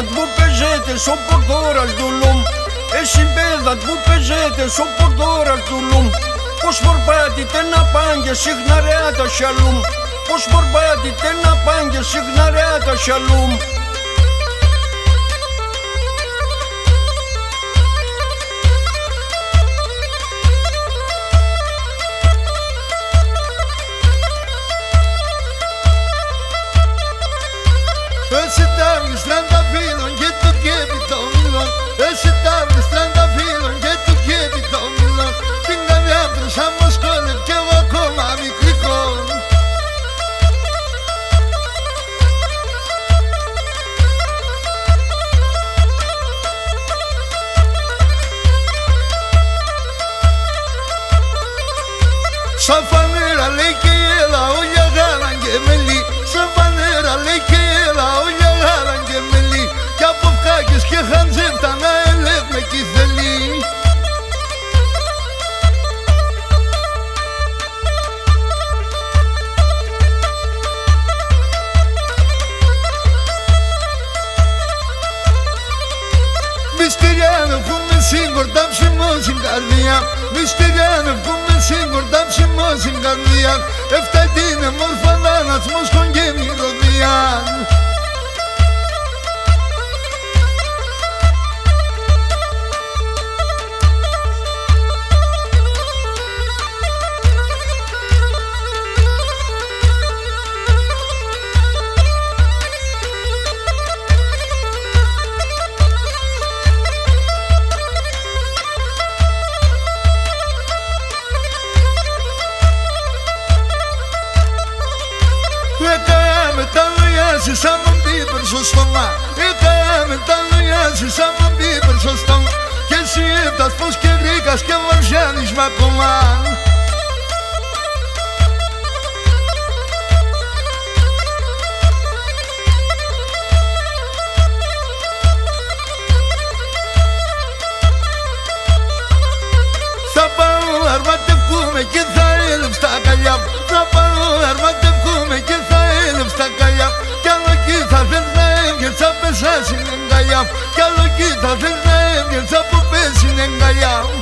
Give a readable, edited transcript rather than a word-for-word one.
bedat bu pejete so portoras do lum. Εσύ bedat bu pejete so portoras do lum. Πως φορπάτητε να πάνε συχναρέα τα σιαλούμ. Πως φορπάτητε να πάνε συχναρέα τα σιαλούμ. Εσύ τα στράντα φίλων και το κέπι το μιλών. Εσύ τα στράντα φίλων και το κέπι το μιλών. Την καρδιά του σαν μοσκόλευ κι εγώ ακόμα μικρικόν. Σαν φανέρα λέει και έλα όλια γάλαν και μελί. Σαν φανέρα λέει και έλα όλια γάλαν και μελί. Κι από φκάκες και χαντζεύτα να ελεύ με κι θέλει. Μυστηριά να βγούμε σύγκορτα ψημό στην καρδιά. Μυστηριά να βγούμε σύγκορτα ψημό στην καρδιά. Εφτάτη είναι μόρφα δάναθμος κονγένει ροδιά. Έκαμε τα λόγια σου σαν βαμπίπερ στο στόμα. Έκαμε τα λόγια σου σαν βαμπίπερ στο στόμα. Και εσύ έπτας πως και βρήκας και βαρζιάνεις μ' ακόμα. Θα πάω αρματευκούμε και θα έλευ στα καλιά μου. Θα πάω αρματευκούμε και θα έλευ στα καλιά μου. Κι άλλο εκεί θα θες να έβγες θα πεσάς είναι αγκαλιά μου. Κι άλλο εκεί θα θες να έβγες από πες είναι αγκαλιά μου.